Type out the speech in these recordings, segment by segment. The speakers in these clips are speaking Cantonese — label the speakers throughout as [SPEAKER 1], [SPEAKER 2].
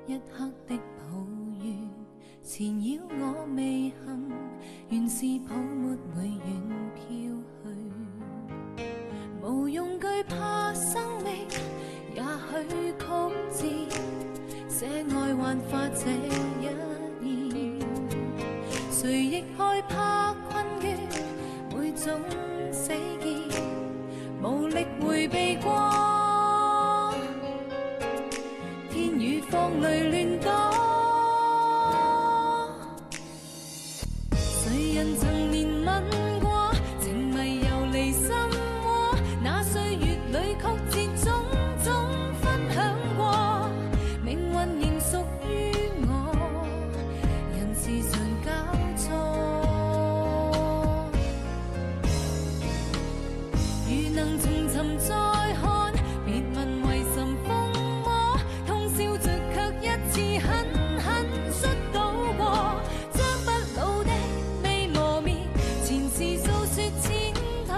[SPEAKER 1] 一刻的抱怨，纏繞我未幸，原是泡沫會遠飄去。無用懼怕生命，也許曲折，寫愛幻化這一頁。誰亦害怕困於每種死結，無力迴避過，天與放淚亂躲。誰人曾憐憫過，情迷遊離心窩，那歲月裏曲折種種分享過，命運仍屬於我，人時常交錯。如能重尋再看，別問為什風魔，通宵着卻一次狠狠摔倒過，將不老的未磨滅，前事訴說前途。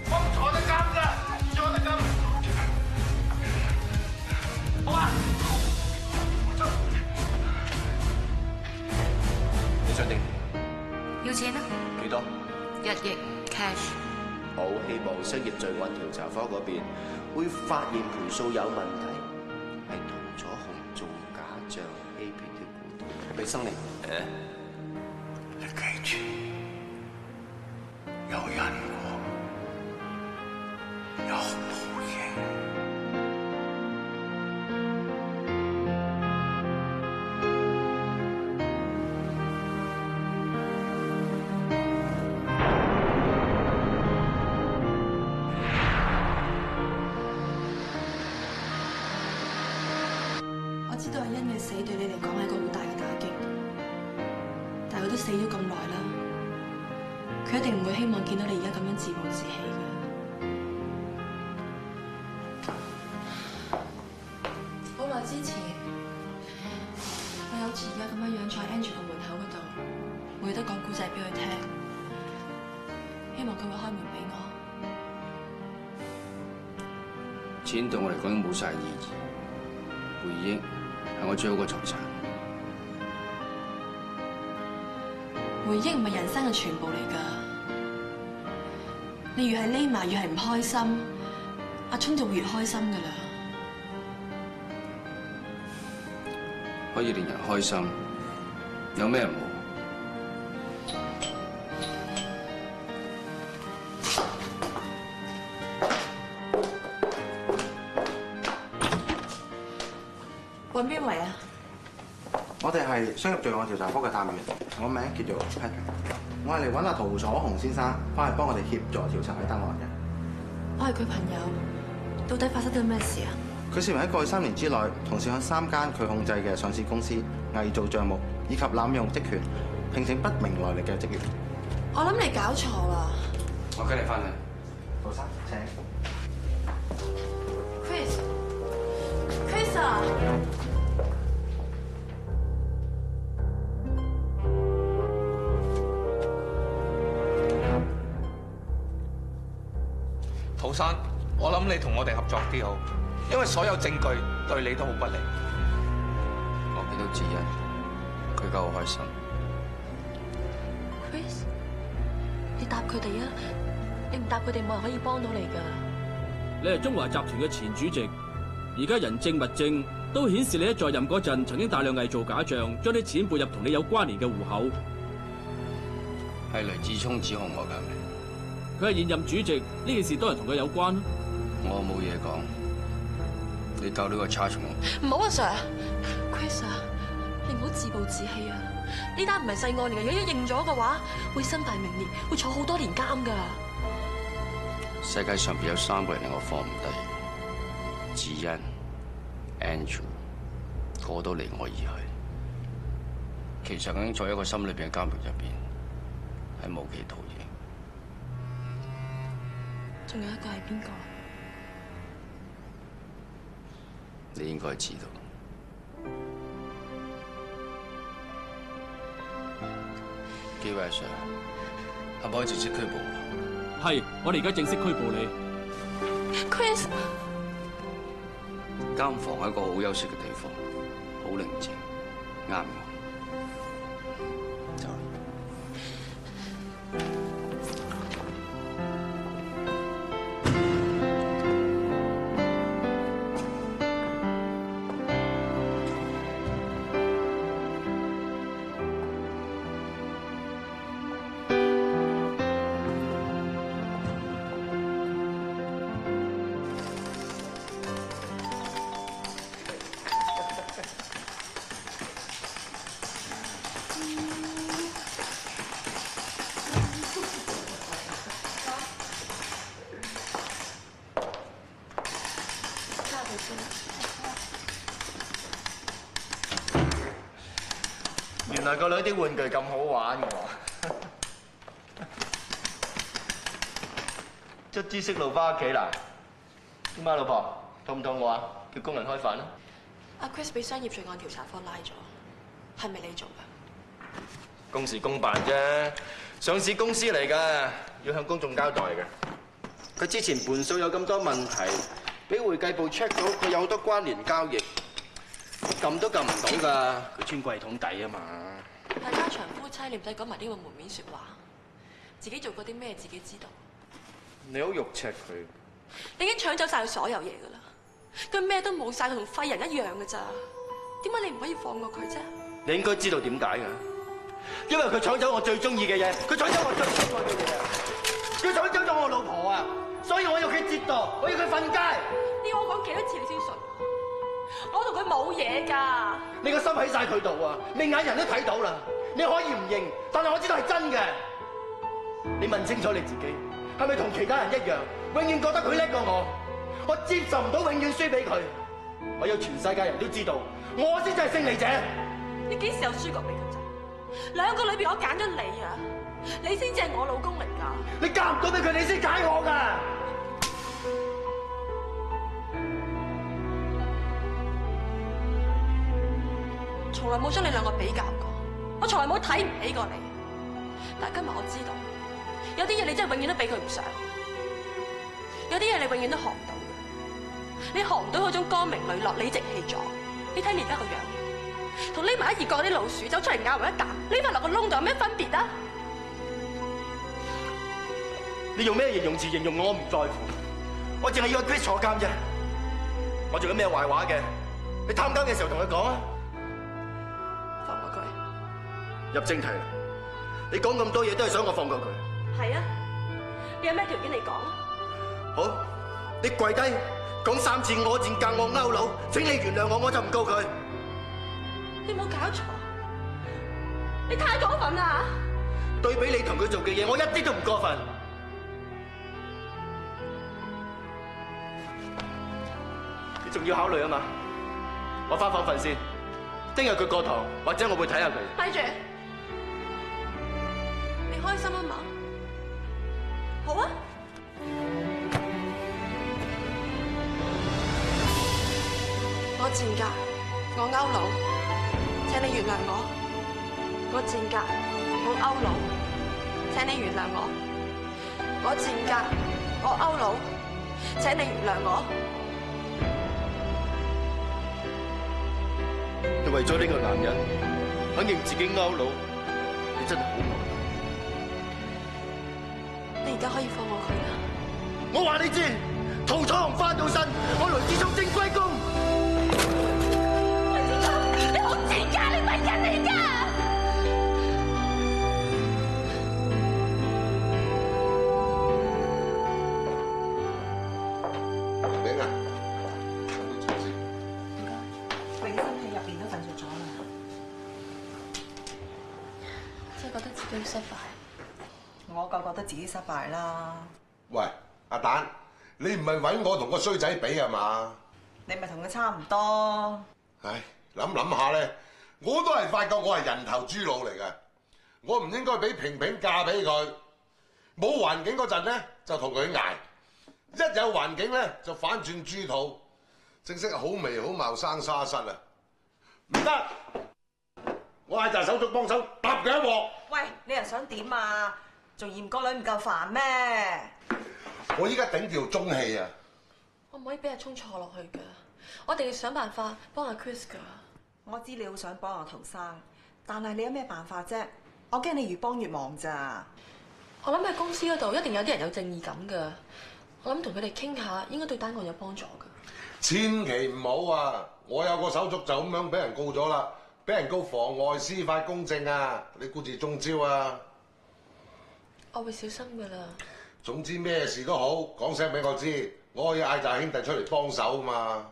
[SPEAKER 2] 我坐得監㗎，坐得監。好啊！你想點？
[SPEAKER 3] 要錢啊？
[SPEAKER 2] 幾多
[SPEAKER 3] 1億 cash。
[SPEAKER 2] 好希望商業罪案調查科嗰邊會發現盤數有問題，係涂楚紅做假帳欺騙啲股東。李生你
[SPEAKER 4] 你記住，有因果，有報應。
[SPEAKER 5] 我知道阿欣嘅死對你嚟講係一個好大嘅打擊，但係佢都死咗咁耐啦，佢一定唔會希望見到你而家咁樣自暴自棄嘅。好耐之前，我有次而家咁樣坐喺 Andrew 個門口嗰度，我記得講故仔俾佢聽，希望佢會開門俾我。
[SPEAKER 6] 錢對我嚟講都冇晒意義，回憶係我最好嘅財產。
[SPEAKER 5] 回憶唔係人生嘅全部嚟㗎，你越係匿埋越係唔開心，阿春就會越開心㗎啦。
[SPEAKER 6] 可以令人開心，有咩唔好？
[SPEAKER 5] 揾邊位啊？
[SPEAKER 7] 我哋係商業罪案調查科嘅探員，我名叫做 Patrick， 我係嚟揾阿涂楚紅先生，翻嚟幫我哋協助調查呢單案嘅。
[SPEAKER 5] 我係佢朋友，到底發生咗咩事啊？
[SPEAKER 7] 佢涉嫌喺過去3年之內，同時向3間佢控制嘅上市公司偽造帳目，以及濫用職權，聘請不明來歷嘅職員。
[SPEAKER 5] 我諗你搞錯啦。
[SPEAKER 6] 我跟你翻去。
[SPEAKER 7] 杜生，請。
[SPEAKER 5] Chris 啊！
[SPEAKER 8] 陶生，我諗你同我哋合作啲好，因為所有證據對你都好不利。
[SPEAKER 6] 我見到智恩，佢夠開心。
[SPEAKER 5] Chris， 你答佢哋啊！你唔答佢哋，冇人可以幫到你㗎。
[SPEAKER 9] 你係中華集團嘅前主席，而家人證物證都顯示你喺在任嗰陣曾經大量偽造假帳，將啲錢撥入同你有關聯嘅戶口。
[SPEAKER 6] 係雷志聰指控我㗎。
[SPEAKER 9] 佢係現任主席，呢件事當然同佢有關。
[SPEAKER 6] 我冇嘢講，你鬥呢個 charge 我。
[SPEAKER 5] 唔好啊 ，Sir。Chris 啊，你唔好自暴自棄啊！呢單唔係細案嚟嘅，如果一認咗嘅話，會身敗名裂，會坐好多年監㗎。
[SPEAKER 6] 世界上邊有3個人令我放唔低，智恩、Andrew， 個個都離我而去。其實我已經在一個心裏邊嘅監獄入邊，係無期徒刑。
[SPEAKER 5] 仲有一個係邊個？
[SPEAKER 6] 你應該知道。幾位 Sir，可唔可以直接拘捕我？
[SPEAKER 9] 係，我哋而家正式拘捕你。
[SPEAKER 5] Chris，
[SPEAKER 6] 監房係一個好休息嘅地方，好寧靜，啱我。走。
[SPEAKER 2] 原來個女啲玩具咁好玩嘅喎，卒之識路翻屋企啦。點啊，老婆，肚唔肚餓啊？叫工人開飯啦。
[SPEAKER 5] 阿 Chris 俾商業罪案調查科拉咗，係咪你做㗎？
[SPEAKER 2] 公事公辦啫，上市公司嚟㗎，要向公眾交代嘅。佢之前盤數有咁多問題，俾會計部 check 到佢有好多關聯交易，撳都撳唔到㗎。佢穿櫃桶底啊嘛。
[SPEAKER 5] 大家長夫妻，你唔使講埋呢個門面説話，自己做過啲咩自己知道。
[SPEAKER 2] 你好肉赤佢。
[SPEAKER 5] 你已經搶走晒佢所有嘢㗎啦，佢咩都冇晒，佢同廢人一樣㗎咋。點解你唔可以放過佢啫？
[SPEAKER 2] 你應該知道點解㗎，因為佢搶走我最中意嘅嘢，佢搶走我最愛嘅嘢，佢搶走咗我老婆啊！所以我要佢折墮，我要佢瞓街。
[SPEAKER 5] 你要我講幾多次你先信？我同佢冇嘢㗎。
[SPEAKER 2] 你個心喺晒佢度啊！你眼人都睇到啦，你可以唔認，但係我知道係真嘅。你問清楚你自己，係咪同其他人一樣，永遠覺得佢叻過我？我接受唔到永遠輸俾佢。我要全世界人都知道，我先至係勝利者。
[SPEAKER 5] 你幾時有輸過俾佢啫？兩個裏邊我揀咗你啊，你先至係我老公嚟㗎。
[SPEAKER 2] 你嫁唔到俾佢，你先揀我㗎。
[SPEAKER 5] 從來冇將你兩個比較過，我從來冇睇唔起過你。但係今日我知道，有啲嘢你真係永遠都比佢唔上，有啲嘢你永遠都學唔到嘅。你學唔到嗰種光明磊落、理直氣壯。你睇你而家個樣，同匿埋一二角啲老鼠走出嚟咬人一啖，匿埋落個窿度有咩分別啊？
[SPEAKER 2] 你用咩形容詞形容我唔在乎，我淨係要阿 Chris 坐監啫。我做緊咩壞話嘅？你探監嘅時候同佢講啊！
[SPEAKER 5] 放過佢。
[SPEAKER 2] 入正題啦，你講咁多嘢都係想我放過佢。
[SPEAKER 5] 係啊，你有咩條件你講啊？
[SPEAKER 2] 好，你跪低講3次我賤格我勾佬，請你原諒我，我就唔告佢。
[SPEAKER 5] 你冇搞錯，你太過分啦！
[SPEAKER 2] 對比你同佢做嘅嘢，我一啲都唔過分。你仲要考慮啊嘛？我返房瞓先，聽日佢過堂，或者我會睇下佢。
[SPEAKER 5] 咪住，你開心啊嘛？好啊。我賤格，我勾佬，請你原諒我。我賤格，我勾佬，請你原諒我。我賤格，我勾佬，請你原諒我。
[SPEAKER 2] 你為咗呢個男人，肯認自己勾佬，你真係好惡。
[SPEAKER 5] 你而家可以放過佢啦。
[SPEAKER 2] 我話你知，屠楚紅翻到身，我雷志聰正歸公。
[SPEAKER 5] 雷志聰，你好賤格，你咪人嚟㗎！
[SPEAKER 10] 明啊，飲啲茶先。
[SPEAKER 11] 永生喺入邊都瞓着咗啦。
[SPEAKER 5] 真係覺得自己好失敗。
[SPEAKER 11] 我夠覺得自己失敗啦。
[SPEAKER 10] 喂，阿蛋，你唔係揾我同個衰仔比係嘛？
[SPEAKER 11] 你咪同佢差唔多。
[SPEAKER 10] 唉，諗下咧，我都係發覺我係人頭豬腦嚟嘅，我唔應該俾萍萍嫁俾佢。冇環境嗰陣咧，就同佢捱；一有環境咧，就反轉豬肚，正式好眉好貌生沙虱啊！唔得，我嗌紮手足幫手揼佢一鑊。
[SPEAKER 11] 喂，你又想點啊？仲嫌個女唔夠煩咩？
[SPEAKER 10] 我依家頂條中氣啊！
[SPEAKER 5] 我唔可以俾阿聰錯落去㗎，我哋要想辦法幫阿 Chris 㗎。
[SPEAKER 11] 我知你好想幫阿陶生，但係你有咩辦法啫？我驚你越幫越忙咋。
[SPEAKER 5] 我諗喺公司嗰度一定有啲人有正義感㗎，我諗同佢哋傾下，應該對單案有幫助㗎。
[SPEAKER 10] 千祈唔好啊！我有個手足就咁樣俾人告咗啦，俾人告妨礙司法公正啊！你顧住中招啊！
[SPEAKER 5] 我會小心㗎啦。
[SPEAKER 10] 總之咩事都好，講聲俾我知，我可以嗌紮兄弟出嚟幫手嘛。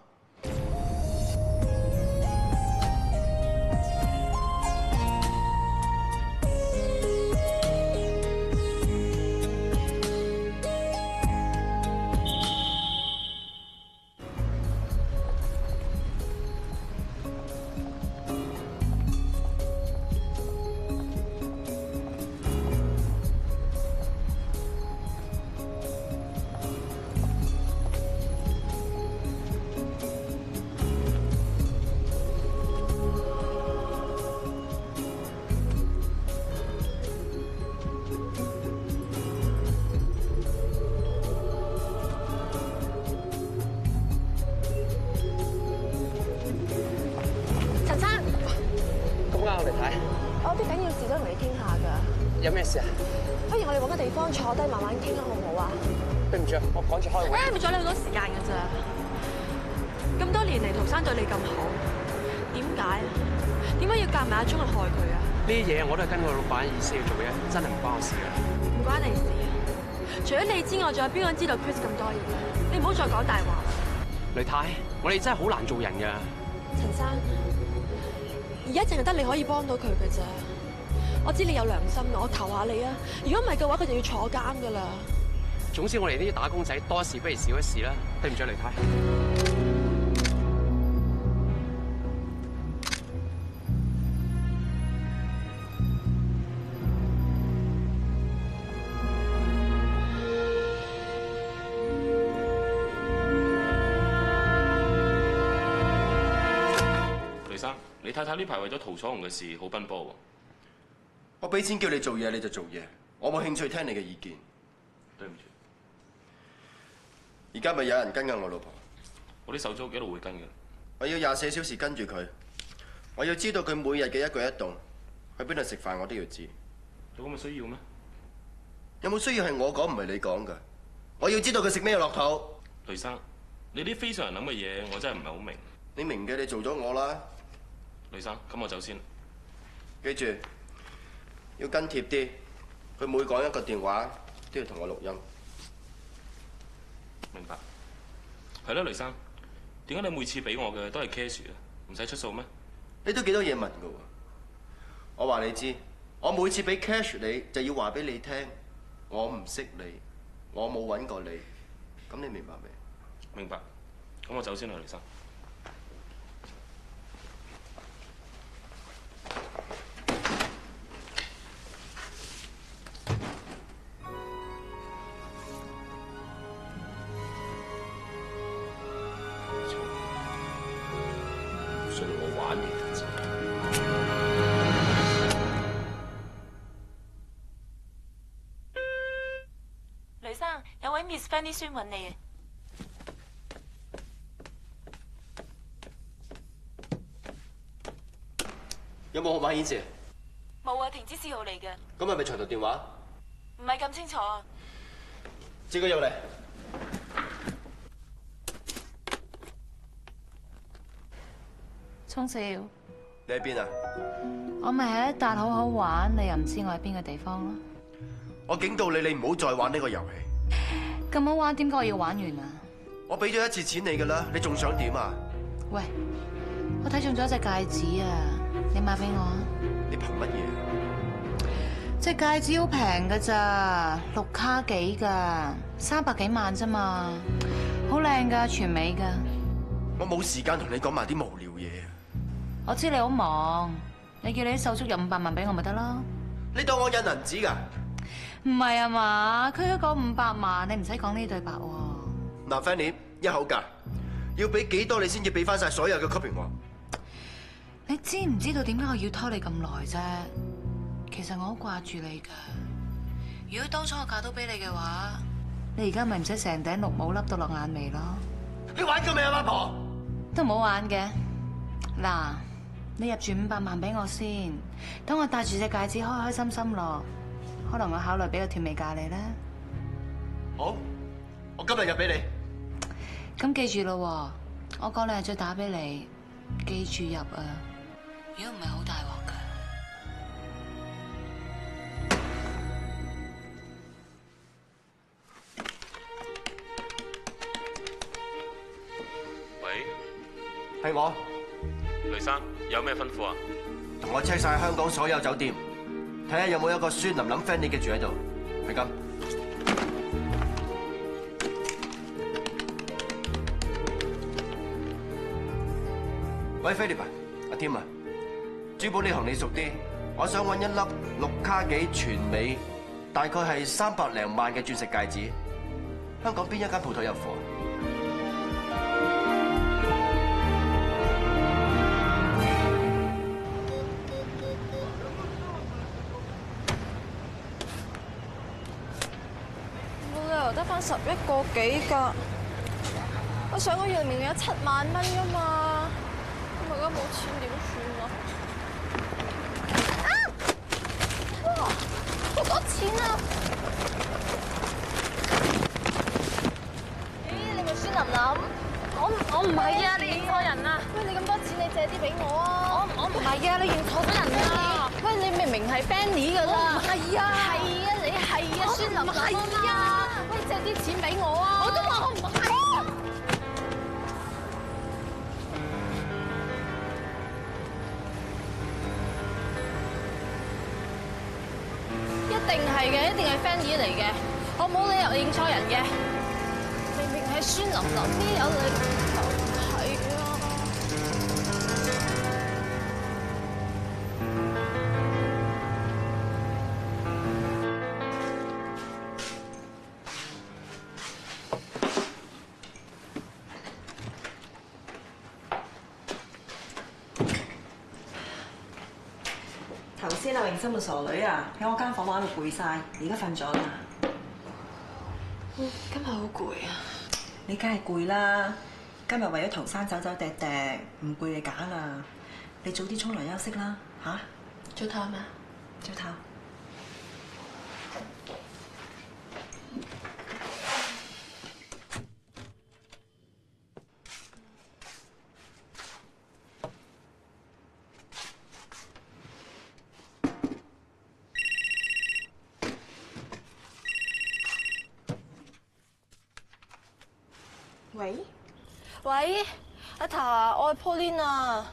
[SPEAKER 5] 我有啲緊要事都同你傾下㗎。
[SPEAKER 12] 有咩事啊？
[SPEAKER 5] 不如我哋揾個地方坐低慢慢傾啊，好唔好啊？
[SPEAKER 12] 對唔住，我趕住開會。
[SPEAKER 5] 咪阻你好多時間㗎咋？咁多年嚟，陶生對你咁好，點解？點解要夾埋阿聰去害佢啊？
[SPEAKER 12] 呢啲嘢我都係跟我老闆意思去做嘅，真係唔關我事㗎。
[SPEAKER 5] 唔關你事。除咗你之外，仲有邊個知道 Chris 咁多嘢？你唔好再講大話。
[SPEAKER 12] 雷太，我哋真係好難做人㗎。
[SPEAKER 5] 陳生，而家淨係得你可以幫到佢嘅咋。我知你有良心嘅，我求下你啊！如果唔係嘅話，佢就要坐監㗎啦。
[SPEAKER 12] 總之，我哋呢啲打工仔多一事不如少一事啦。對唔住，雷太。
[SPEAKER 13] 雷生，你太太呢排為咗陶楚紅嘅事好奔波喎。
[SPEAKER 2] 我俾錢叫你做嘢你就做嘢，我冇興趣聽你嘅意見。
[SPEAKER 13] 對唔住。
[SPEAKER 2] 而家咪有人跟緊我老婆，
[SPEAKER 13] 我啲手足一路會跟嘅。
[SPEAKER 2] 我要24小時跟住佢，我要知道佢每日嘅一舉一動，去邊度食飯我都要知。
[SPEAKER 13] 有咁嘅需要咩？
[SPEAKER 2] 有冇需要係我講唔係你講㗎？我要知道佢食咩落肚。
[SPEAKER 13] 雷生，你啲非常人諗嘅嘢我真係唔係好明。
[SPEAKER 2] 你明嘅你做咗我啦。
[SPEAKER 13] 雷生，咁我走先。
[SPEAKER 2] 記住要跟貼啲，佢每講一個電話都要同我錄音。
[SPEAKER 13] 明白。係啦，雷生，點解你每次俾我嘅都係 cash 啊？唔使出數咩？
[SPEAKER 2] 你都幾多嘢問㗎喎？我話你知，我每次俾 cash 你就要話俾你聽，我唔識你，我冇揾過你，咁你明白未？
[SPEAKER 13] 明白。咁我走先啦，雷生。信我玩你嘅啫。
[SPEAKER 14] 雷生，有位 Miss Fanny 孫揾你。
[SPEAKER 2] 有冇號碼顯示？
[SPEAKER 14] 冇啊，停止嗜好嚟嘅。
[SPEAKER 2] 咁係咪長途電話？
[SPEAKER 14] 唔係咁清楚啊。
[SPEAKER 2] 接佢入嚟。
[SPEAKER 1] 聰少，
[SPEAKER 2] 你喺邊啊？
[SPEAKER 1] 我咪喺一笪好好玩，你又唔知我喺邊個地方咯。
[SPEAKER 2] 我警告你，你唔好再玩呢個遊戲。
[SPEAKER 1] 咁好玩，點解我要玩完啊？
[SPEAKER 2] 我俾咗一次錢你㗎啦，你仲想點啊？
[SPEAKER 1] 喂，我睇中咗隻戒指啊，你買俾我啊？
[SPEAKER 2] 你憑乜嘢？
[SPEAKER 1] 隻戒指好平㗎咋，6卡幾㗎，300幾萬啫嘛，好靚㗎，全美㗎。
[SPEAKER 2] 我冇時間同你講埋啲無聊嘢。
[SPEAKER 1] 我知你好忙，你叫你啲手足入500萬俾我咪得咯。
[SPEAKER 2] 你當我印銀紙㗎？
[SPEAKER 1] 唔係啊嘛，佢都講500萬，你唔使講呢對白喎。
[SPEAKER 2] 嗱 ，Fanny 一口價，要俾幾多你先至俾翻晒所有嘅 copy 我？
[SPEAKER 3] 你知唔知道點解我要拖你咁耐啫？其實我好掛住你噶。如果當初我嫁到俾你嘅話，你而家咪唔使成頂綠帽笠到落眼眉咯。
[SPEAKER 2] 你玩夠未啊，八婆？
[SPEAKER 3] 都冇玩嘅。嗱，你入住500萬俾我先，等我戴住隻戒指開開心心咯。可能我考慮俾個斷尾嫁你咧。
[SPEAKER 2] 好，我今日入俾你。
[SPEAKER 3] 咁記住咯，我過2日再打俾你，記住入啊！如果唔係好大鑊噶。
[SPEAKER 13] 喂，
[SPEAKER 2] 係我。
[SPEAKER 13] 雷生，有咩吩咐啊？
[SPEAKER 2] 同我 check 晒香港所有酒店，睇下有冇一個孫琳琳 Fanny 嘅住喺度。係咁。喂，菲利文，阿添啊，珠寶呢行你熟啲，我想揾一粒6卡幾全美，大概係300零萬嘅鑽石戒指。香港邊一間鋪頭有貨？
[SPEAKER 15] 冇理由得返11個幾㗎，我上個月明明有7萬蚊㗎嘛。我而家冇錢點算啊？哇，好多錢啊！咦，你咪孫琳琳？我唔係啊，你認錯人啊！喂，你咁多錢，你借啲俾我啊！我唔係啊，你認錯咗人啊！喂，你明明係 Fanny 㗎啦！係啊！係啊，你係啊，孫琳琳啊！喂，借啲錢俾我啊！我都話我唔係。一定係嘅，一定係 Fanny 嚟嘅，我冇理由認錯人嘅。明明係孫琳琳，邊有理由係啊？
[SPEAKER 11] 頭先阿榮心個傻女啊，喺我間房玩到攰晒，而家瞓咗啦。
[SPEAKER 5] 今日好攰啊！
[SPEAKER 11] 你梗係攰啦，今日為咗陶生走走趯趯，唔攰你假啦。你早啲沖涼休息啦，嚇？
[SPEAKER 5] 早唞咩？
[SPEAKER 11] 早唞。
[SPEAKER 15] 喂，喂，阿塔，我係 Pauline 啊。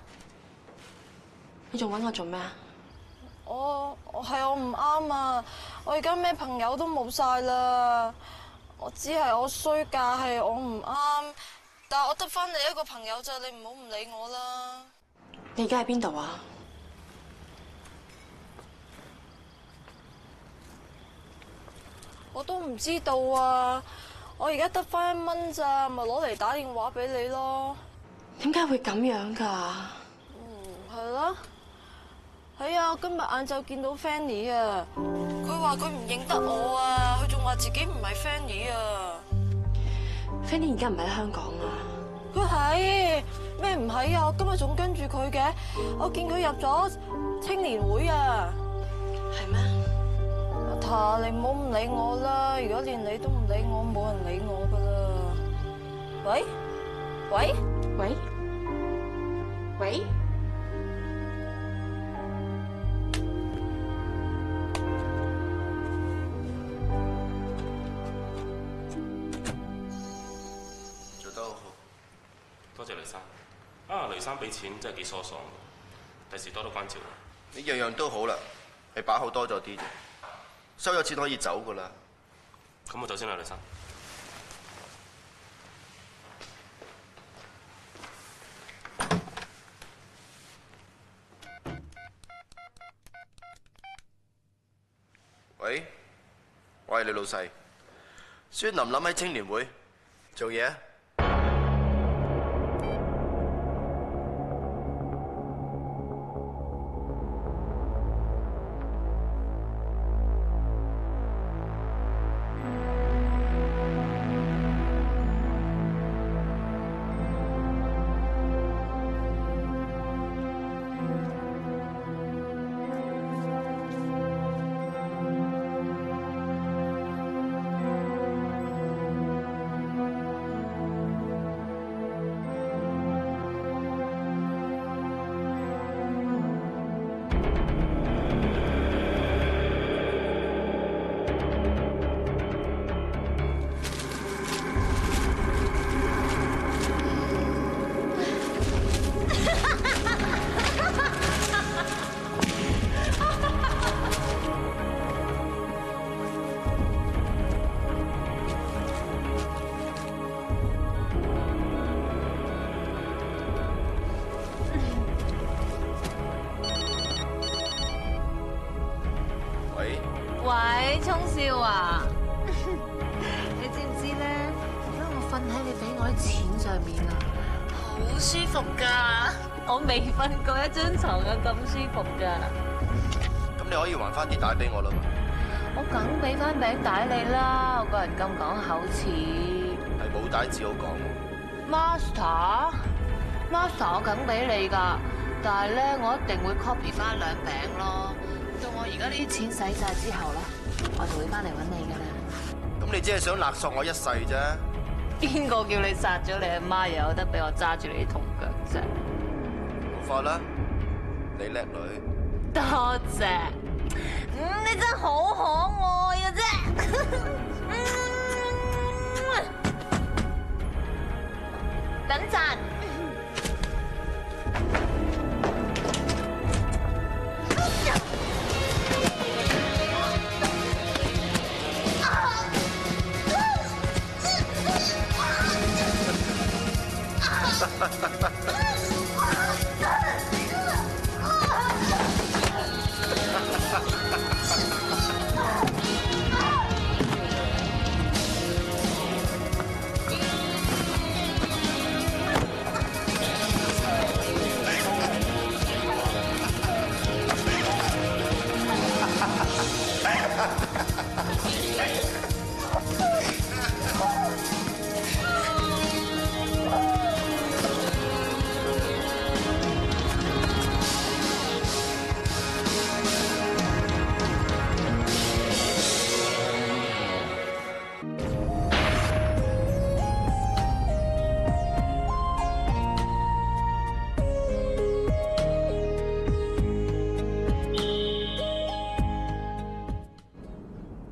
[SPEAKER 5] 你仲揾我做咩啊？
[SPEAKER 15] 我唔啱啊！我而家咩朋友都冇晒啦。我知係我衰格，係我唔啱，但係我得翻你一個朋友咋，你唔好唔理我啦。
[SPEAKER 5] 你而家喺邊度啊？
[SPEAKER 15] 我都唔知道啊！我而家得翻1蚊咋，咪攞嚟打電話俾你咯。
[SPEAKER 5] 點解會咁樣㗎？
[SPEAKER 15] 係啦。係啊，今日晏晝見到 Fanny 啊，佢話佢唔認得我啊，佢仲話自己唔係 Fanny 啊。
[SPEAKER 5] Fanny 而家唔喺香港啊？
[SPEAKER 15] 佢係咩唔係啊？我今日仲跟住佢嘅，我見佢入咗青年會啊。
[SPEAKER 5] 係咩？
[SPEAKER 15] 阿塔，你唔好唔理我啦！如果連你都唔理我，冇人理我噶啦。喂？喂？
[SPEAKER 5] 喂？喂？
[SPEAKER 13] 做得好好，多謝雷生。啊，雷生俾錢真係幾疏爽，第時多多關照我。
[SPEAKER 2] 你樣樣都好啦，係把口多咗啲啫。收咗錢可以走噶啦。
[SPEAKER 13] 咁我走先啦，雷生。
[SPEAKER 2] 喂，我係你老細，孫琳琳喺青年會做嘢啊。
[SPEAKER 3] 笑啊！你知唔知咧？而家我瞓喺你俾我啲錢上面啊，好舒服噶！我未瞓過一張床啊咁舒服噶。
[SPEAKER 2] 咁你可以還翻啲帶俾我啦嘛？
[SPEAKER 3] 我梗俾翻餅帶你啦，我個人咁講口齒。
[SPEAKER 2] 係冇帶至好講。
[SPEAKER 3] Master，我梗俾你噶，但係咧我一定會 copy 翻兩餅咯。到我而家呢啲錢使晒之後咧，我就會翻嚟揾你噶啦。
[SPEAKER 2] 咁你只係想勒索我一世啫？
[SPEAKER 3] 邊個叫你殺咗你阿媽，又有得俾我揸住你啲銅腳啫？
[SPEAKER 2] 冇法啦，你叻女。
[SPEAKER 3] 多謝。你真係好可愛嘅啫。等陣。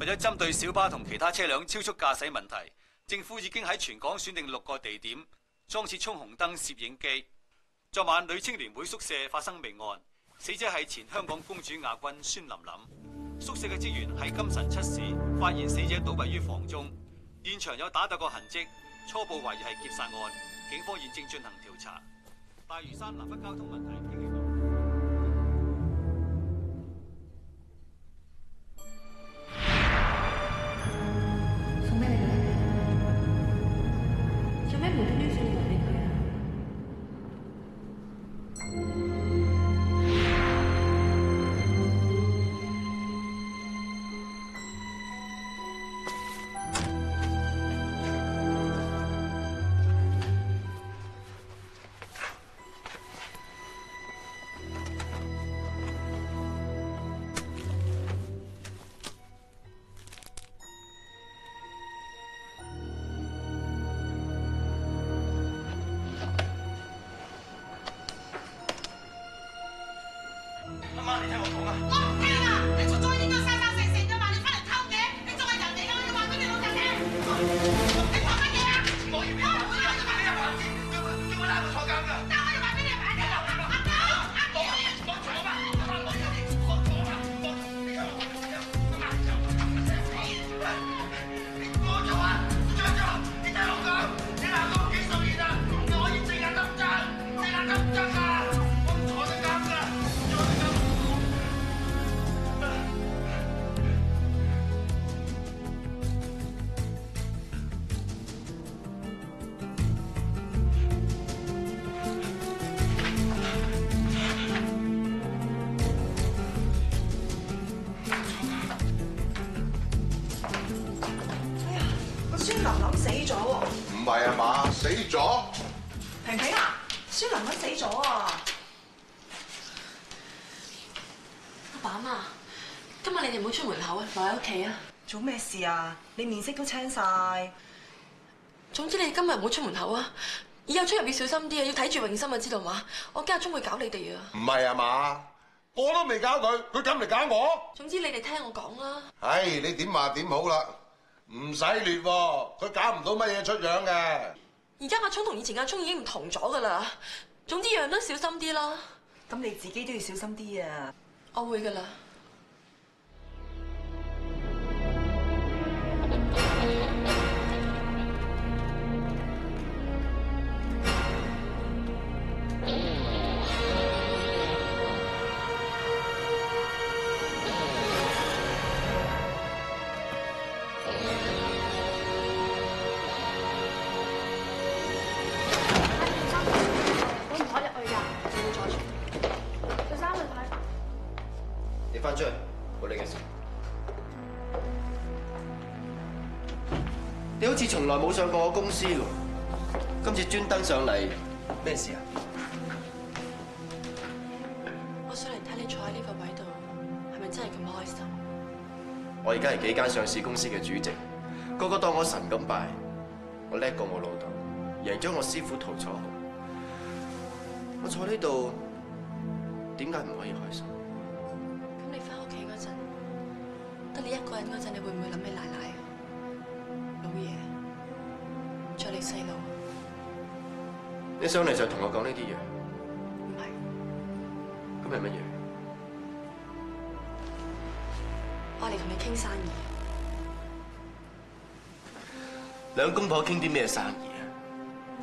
[SPEAKER 16] 為咗針對小巴同其他車輛超速駕駛問題，政府已經喺全港選定6個地點裝設衝紅燈攝影機。昨晚女青年會宿舍發生命案，死者係前香港公主亞軍孫琳琳。宿舍嘅職員喺今晨7時發現死者倒斃於房中，現場有打鬥個痕跡，初步懷疑係劫殺案。警方現正進行調查。大嶼山南北交通問題。
[SPEAKER 2] 媽，你聽我講啊！
[SPEAKER 17] 我唔聽啊！你出咗應該生生性性㗎嘛，你翻嚟偷嘅，你仲係人嚟㗎，你話俾你老豆聽。你講乜嘢啊？我要俾人知啊！你話俾人知，叫佢拉我坐監㗎。但我要話俾你聽，阿狗，我坐嘛，我一定坐嘛，你聽我講啊！你我做啊！張總，你聽我講，你鬧咗我幾十年啦，我可以正眼得唔得？正眼得唔得啊？我唔坐得監㗎。
[SPEAKER 11] 孫琳琳死咗喎！
[SPEAKER 10] 唔係啊嘛，死咗？
[SPEAKER 11] 平平啊，孫琳琳死咗啊！
[SPEAKER 5] 阿爸阿媽，今日你哋唔好出門口啊，留喺屋企啊！
[SPEAKER 11] 做咩事啊？你面色都青晒。
[SPEAKER 5] 總之你今日唔好出門口啊！以後出入要小心啲啊，要睇住永心啊，知道嘛？我驚阿聰會搞你哋啊！
[SPEAKER 10] 唔係啊嘛，我都未搞佢，佢敢嚟搞我？
[SPEAKER 5] 總之你哋聽我講啦。
[SPEAKER 10] 唉，你點話點好啦？唔使亂喎，佢搞唔到乜嘢出樣嘅。
[SPEAKER 5] 而家阿聰同以前阿聰已經唔同咗噶啦。總之樣都小心啲啦。
[SPEAKER 11] 咁你自己都要小心啲啊！
[SPEAKER 5] 我會噶啦。
[SPEAKER 2] 來冇上過我公司㗎，今次專登上嚟，咩事啊？
[SPEAKER 5] 我上嚟睇你坐喺呢個位度，係咪真係咁開心？
[SPEAKER 2] 我而家係幾間上市公司嘅主席，個個當我神咁拜，我叻過我老豆，贏咗我師傅陶楚豪。我坐呢度，點解唔可以開心？
[SPEAKER 5] 咁你翻屋企嗰陣，得你一個人嗰陣，你會唔會諗起奶奶、老爺，仲有你細佬？
[SPEAKER 2] 你上嚟就同我講呢啲嘢？
[SPEAKER 5] 唔係。
[SPEAKER 2] 咁係乜嘢？
[SPEAKER 5] 我嚟同你傾生意。
[SPEAKER 2] 兩公婆傾啲咩生意啊？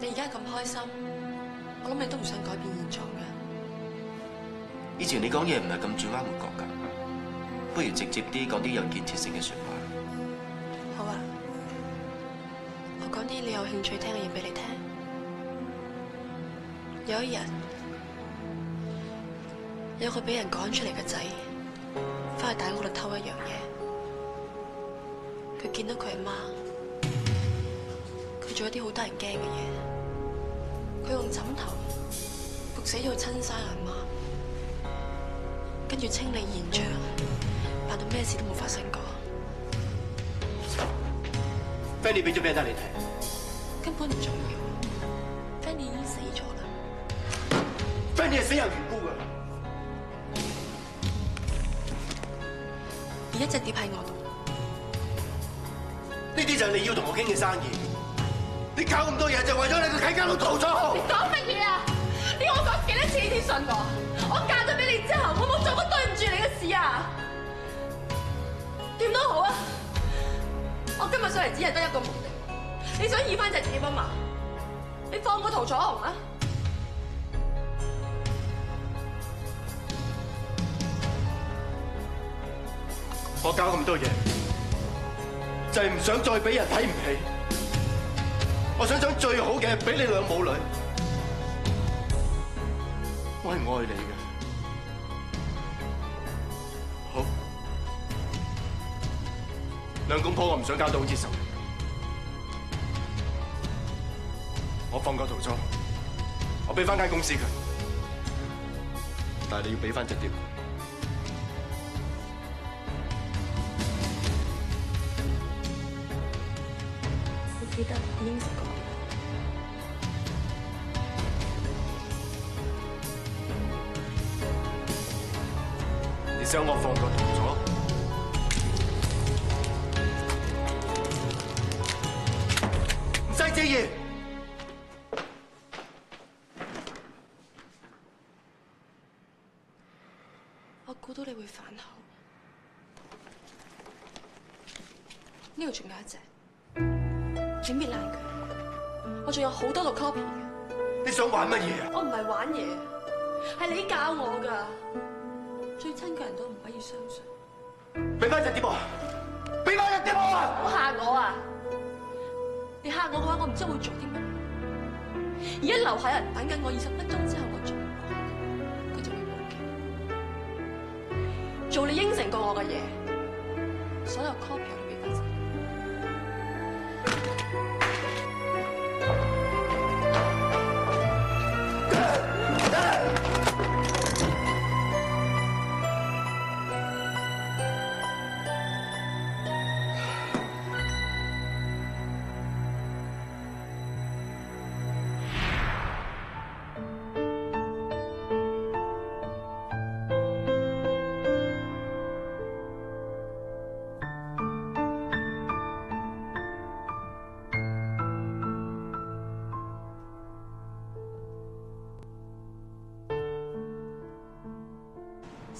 [SPEAKER 5] 你而家咁開心，我諗你都唔想改變現狀㗎。
[SPEAKER 2] 以前你講嘢唔係咁轉彎抹角㗎，不如直接啲講啲有建設性嘅説話。
[SPEAKER 5] 好啊，我講啲你有興趣聽嘅嘢俾你聽。有一日，有個俾人趕出嚟嘅仔，翻去大屋度偷一樣嘢。佢見到佢阿媽，佢做一啲好得人驚嘅嘢。佢用枕頭焗死咗佢親生阿媽，跟住清理現場，扮到咩事都冇發生過。
[SPEAKER 2] Fanny 俾咗咩得你睇？
[SPEAKER 5] 根本唔重要。Fanny 已經死咗啦。
[SPEAKER 2] Fanny 係死有餘辜㗎。
[SPEAKER 5] 而一隻碟喺我度。
[SPEAKER 2] 呢啲就係你要同我傾嘅生意。你搞咁多嘢就為咗你個契家佬逃咗。
[SPEAKER 5] 你講乜嘢啊？你我講幾多次你先信我？我嫁咗俾你之後，我冇做過對唔住你嘅事啊！點都好啊！我今日上嚟只係得一個目的，你想要翻隻碟啊嘛？你放過陶楚紅啊！
[SPEAKER 2] 我搞咁多嘢，就係唔想再俾人睇唔起。我想將最好嘅俾你兩母女。我係愛你嘅。好，兩公婆我唔想搞到好似仇人。我放過陶楚，我俾翻間公司佢，但係你要俾翻隻碟。
[SPEAKER 5] 記得你應承過。
[SPEAKER 2] 你想我放過陶楚？唔使借嘢。
[SPEAKER 5] 我估到你會反口。呢度仲有一隻。你搣爛佢，我仲有好多個 copy 嘅。
[SPEAKER 2] 你想玩乜嘢啊？
[SPEAKER 5] 我唔係玩嘢，係你教我㗎。最親嘅人都唔可以相信。
[SPEAKER 2] 俾翻隻碟我，俾翻隻碟我啊！
[SPEAKER 5] 唔好嚇我啊！你嚇我嘅話，我唔知會做啲乜。而家樓下人等緊我，20分鐘之後我做唔到，佢就會報警。做你應承過我嘅嘢，所有 copy 我都俾翻晒。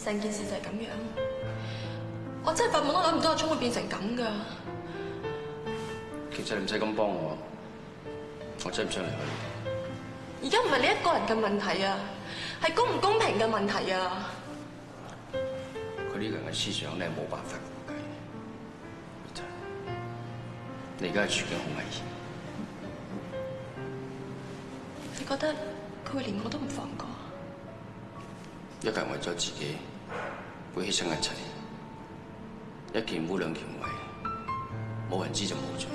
[SPEAKER 5] 成件事就係咁樣，我真係發夢都諗唔到阿聰會變成咁㗎。
[SPEAKER 6] 其實你唔使咁幫我，我真係唔想離開。
[SPEAKER 5] 而家唔係你一個人嘅問題啊，係公唔公平嘅問題啊。
[SPEAKER 6] 佢呢個人嘅思想你係冇辦法估計。你而家嘅處境好危險。
[SPEAKER 5] 你覺得佢會連我都唔放過？
[SPEAKER 6] 一個人為咗自己，會犧牲一切。一件污兩件壞，冇人知就冇罪。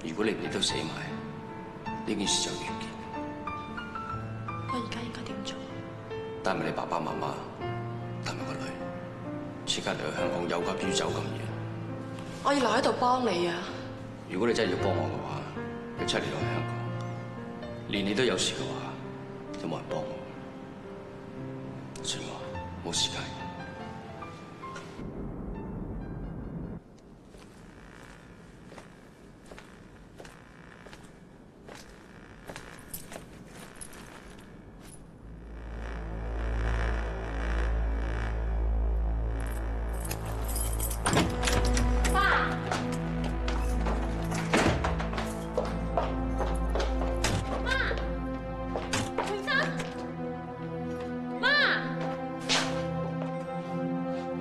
[SPEAKER 6] 如果你唔理都死埋，呢件事就完結。
[SPEAKER 5] 我而家應該點做？
[SPEAKER 6] 帶埋你爸爸媽媽，帶埋個女，即刻離去香港，有急於走咁遠。
[SPEAKER 5] 我要留喺度幫你啊！
[SPEAKER 6] 如果你真係要幫我嘅話，你出嚟離開香港，連你都有事嘅話，就冇人幫我。算我冇時間。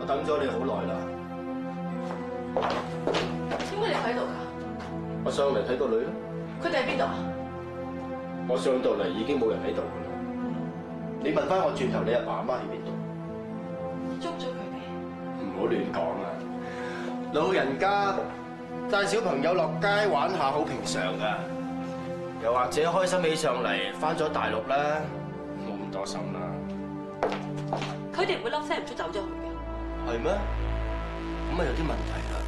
[SPEAKER 2] 等咗你好耐啦，
[SPEAKER 5] 點解你喺度㗎？
[SPEAKER 2] 我上嚟睇個女咯。
[SPEAKER 5] 佢哋喺邊度啊？
[SPEAKER 2] 我上到嚟已經冇人喺度㗎啦。你問翻我轉頭，你阿爸阿媽喺邊度？
[SPEAKER 5] 捉咗佢哋。
[SPEAKER 2] 唔好亂講啊！老人家帶小朋友落街玩下好平常㗎，又或者開心起上嚟，翻咗大陸啦，冇咁多心啦。
[SPEAKER 5] 佢哋唔會粒聲唔出走咗去嘅。
[SPEAKER 2] 係咩？咁啊有啲問題啦。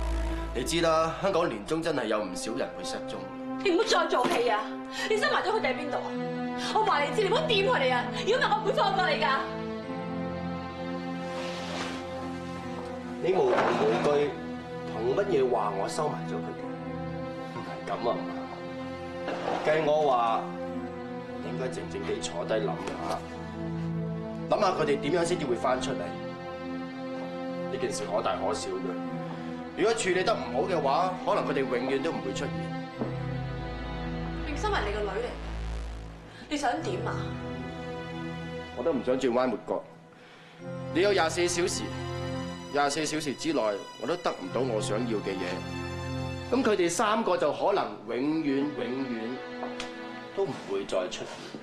[SPEAKER 2] 你知啦，香港年中真係有唔少人會失蹤。
[SPEAKER 5] 你唔好再做戲啊！你收埋咗佢哋喺邊度啊？我話你知，你唔好掂佢哋啊！如果唔係，我唔會放過你㗎。
[SPEAKER 2] 你無憑無據，憑乜嘢話我收埋咗佢哋？唔係咁啊嘛。計我話，你應該靜靜地坐低諗下佢哋點樣先至會翻出嚟。呢件事可大可小嘅，如果處理得唔好嘅話，可能佢哋永遠都唔會出現。
[SPEAKER 5] 明心係你個女嚟，你想點啊？
[SPEAKER 2] 我都唔想轉彎抹角。你有24小時，24小時之內我都得唔到我想要嘅嘢，咁佢哋3個就可能永遠都唔會再出現。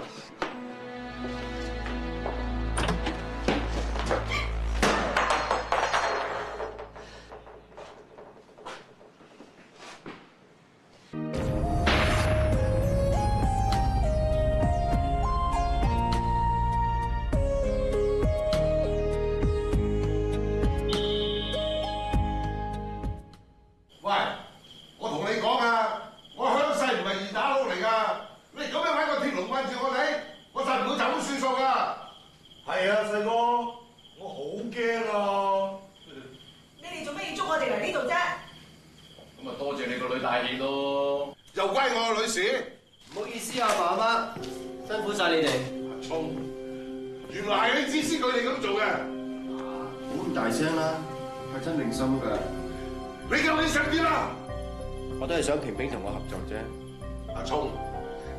[SPEAKER 2] 我都係想平平同我合作啫。
[SPEAKER 10] 阿聰，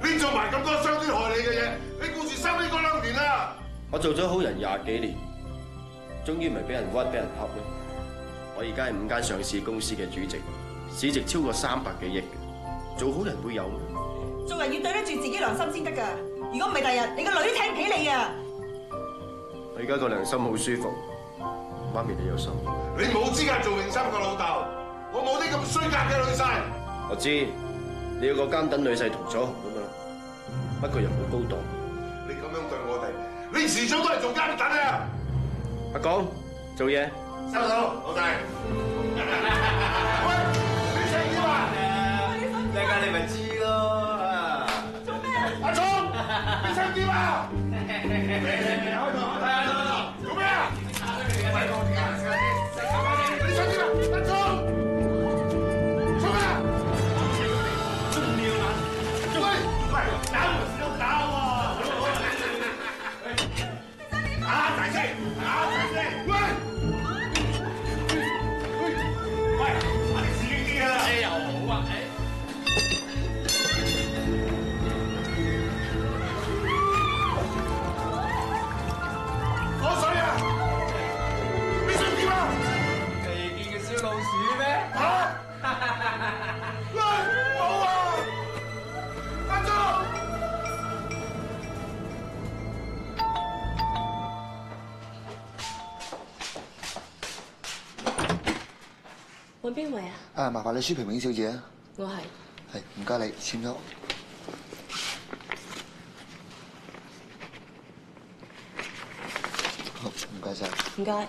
[SPEAKER 10] 你做埋咁多傷天害理嘅嘢，你顧住收呢嗰2年啦。
[SPEAKER 2] 我做咗好人20幾年，終於咪俾人屈俾人恰咯。我而家係5間上市公司嘅主席，市值超過300幾億嘅，做好人會有咩？
[SPEAKER 11] 做人要對得住自己良心先得㗎。如果唔係，第日你個女都請唔起你啊！
[SPEAKER 2] 我而家個良心好舒服，媽咪你有心。
[SPEAKER 10] 你冇資格做榮心個老豆。我冇啲咁衰格嘅女婿。
[SPEAKER 2] 我知你有個監躉女婿同咗紅㗎嘛，不過又好高檔。
[SPEAKER 10] 你咁樣對我哋，你遲早都係做監躉啊！
[SPEAKER 2] 阿廣，做嘢。
[SPEAKER 10] 收到，老細。喂，你想點啊？
[SPEAKER 17] 陣間你咪知咯。做咩啊？
[SPEAKER 10] 阿聰，你想點啊？開台，睇下做咩啊？喂，你想點啊？阿聰。
[SPEAKER 5] 揾邊位啊？
[SPEAKER 18] 麻煩你舒平平小姐啊。
[SPEAKER 5] 我係。
[SPEAKER 2] 係，唔該你簽咗。好，唔該晒。
[SPEAKER 11] 唔該。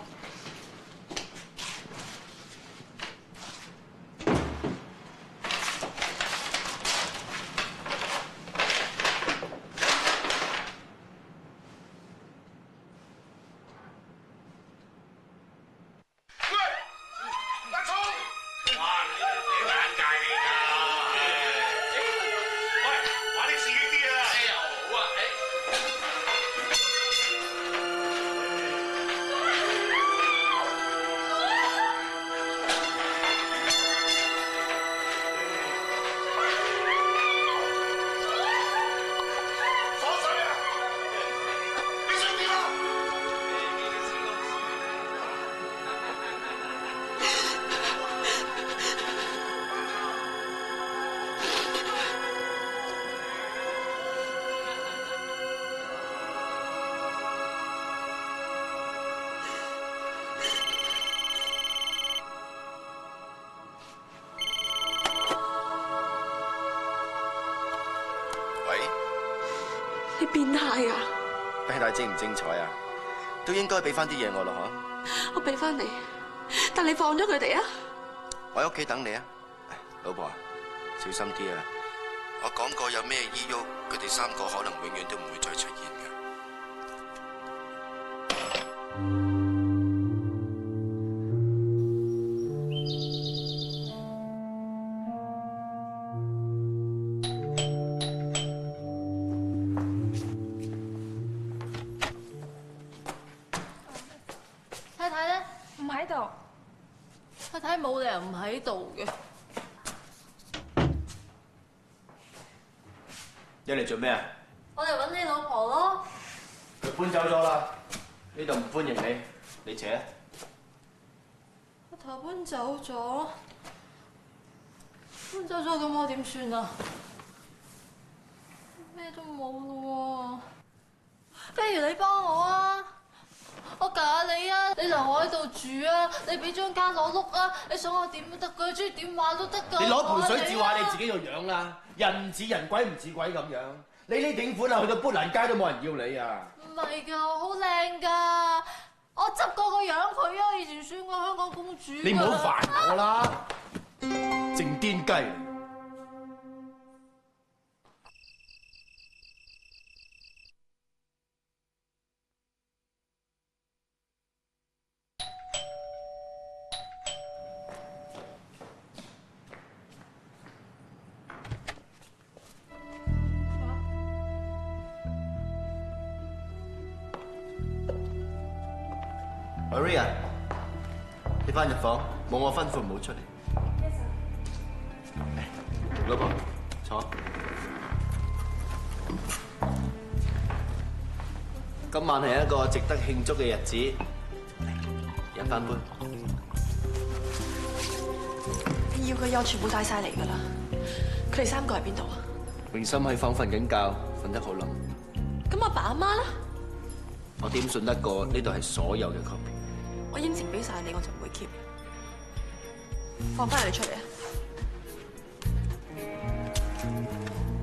[SPEAKER 5] 你變態啊！
[SPEAKER 2] 病態精唔精彩啊？都應該俾翻啲嘢我咯，嗬？
[SPEAKER 5] 我俾翻你，但你放咗佢哋啊！
[SPEAKER 2] 我喺屋企等你啊，老婆，小心啲啊！我講過有咩醫鬱，佢哋3個可能永遠都唔會再出現嘅。
[SPEAKER 15] 太太咧？唔喺度。太太冇理由唔喺度嘅。
[SPEAKER 2] 你嚟做咩啊？
[SPEAKER 15] 我嚟揾你老婆咯。
[SPEAKER 2] 佢搬走咗啦，呢度唔歡迎你，你扯。
[SPEAKER 15] 個頭搬走咗，咁我點算啊？咩都冇咯喎，不如你幫我啊！我嫁你啊！你留我喺度住啊！你俾張卡攞碌啊！你想我點都得㗎，中意點話都得㗎。
[SPEAKER 2] 你攞盆水照下你自己個樣啦，人唔似人，鬼唔似鬼咁樣。你呢頂款啊，去到砵蘭街都冇人要你啊！
[SPEAKER 15] 唔係㗎，我好靚㗎，我執過個樣佢啊！以前選過香港公主。
[SPEAKER 2] 你唔好煩我啦，靜癲雞！Maria， 你翻入房，冇我吩咐唔好出嚟。老婆，坐。今晚係一個值得慶祝嘅日子，飲翻杯。
[SPEAKER 5] 要嘅嘢我全部帶晒嚟㗎啦。佢哋3個喺邊度啊？
[SPEAKER 2] 永心喺房瞓緊覺，瞓得好冧。
[SPEAKER 5] 咁阿爸阿媽咧？
[SPEAKER 2] 我點信得過呢度係所有嘅 copy？
[SPEAKER 5] 我應承俾晒你，我就唔會 keep。放翻你出嚟啊！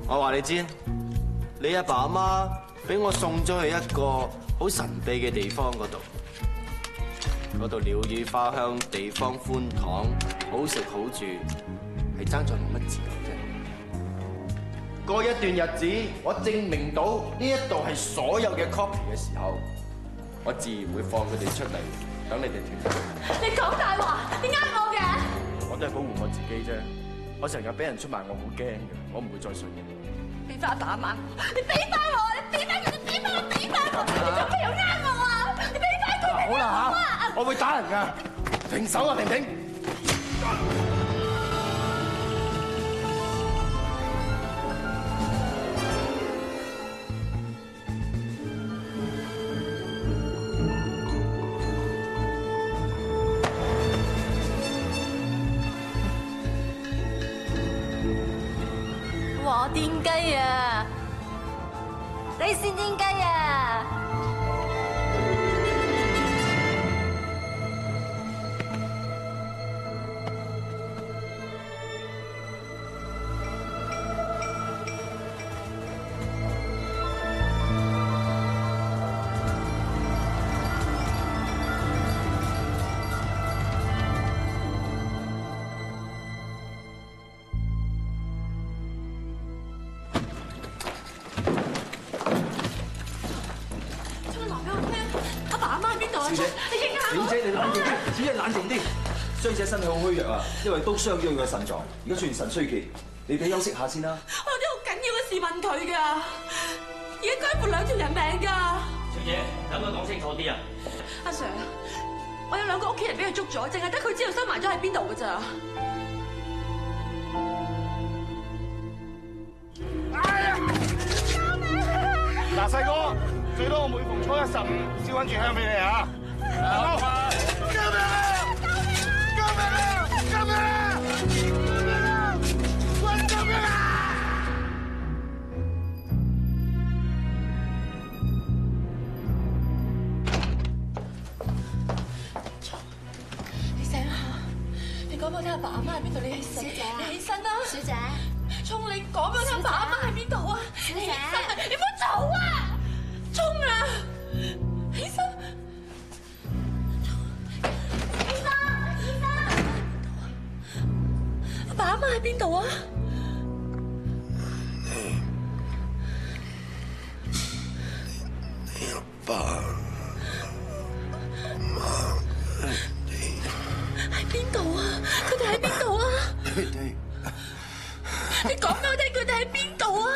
[SPEAKER 2] 我話你知，你阿爸阿媽俾我送咗去一個好神秘嘅地方嗰度，嗰度鳥語花香，地方寬敞，好食好住，係爭在冇乜自由啫。過一段日子，我證明到呢一度係所有嘅 copy 嘅時候，我自然會放佢哋出嚟。等你哋斷氣。
[SPEAKER 5] 你講大話，你呃我嘅。
[SPEAKER 2] 我都係保護我自己啫。我成日俾人出賣，我好驚嘅，我唔會再信任你。
[SPEAKER 5] 俾翻阿爸阿媽，你俾翻我，你俾翻佢，你俾翻我，俾翻我，你做咩又呃我啊？你俾翻佢。
[SPEAKER 2] 好啦嚇，我會打人㗎，停手啊，婷婷！
[SPEAKER 15] 我癲雞啊！你先癲雞啊！
[SPEAKER 5] 小姐，你應下我。
[SPEAKER 18] 小姐，你冷靜啲，小姐冷靜啲。傷者身體好虛弱啊，因為都傷咗佢嘅腎臟，而家出現腎衰竭，你哋休息下先啦。
[SPEAKER 5] 我有啲好緊要嘅事問佢㗎，而家關乎2條人命㗎。
[SPEAKER 19] 小姐，等佢講清楚啲啊！
[SPEAKER 5] 阿 Sir， 我有2個屋企人俾佢捉咗，淨係得佢知道收埋咗喺邊度㗎咋。
[SPEAKER 20] 嗱，細哥，最多我每逢初一15燒緊柱香俾你啊！救命啊！救命啊！救命啊！救命啊！喂，救命啊！
[SPEAKER 5] 你醒下，你講俾我聽阿爸阿媽喺邊度？你起身，你起身啦！
[SPEAKER 15] 小姐，
[SPEAKER 5] 聰，你講俾我聽阿爸阿媽喺邊度啊？
[SPEAKER 15] 小姐，
[SPEAKER 5] 你唔好走啊！聰啊，起身！阿爸阿媽喺邊度啊？
[SPEAKER 10] 你阿爸媽
[SPEAKER 5] 喺邊度啊？佢哋喺邊度啊？你講俾我聽，佢哋喺邊度啊？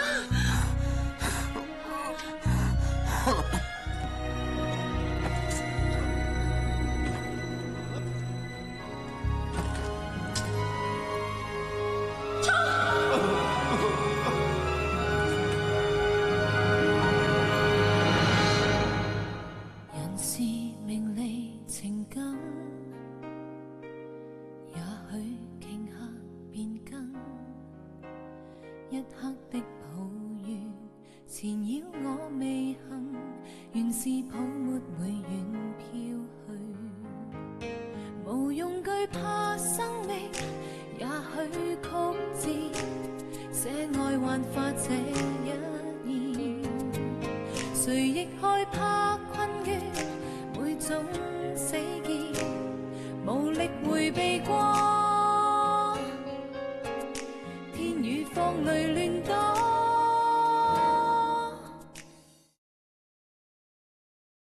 [SPEAKER 1] 人是名利情感，也許頃刻變更，一刻的抱怨纏繞我未幸，原是泡沫會遠飄去，無用懼怕生命，也許曲折，寫愛幻化這一頁，誰亦害怕困於每種死結，無力迴避過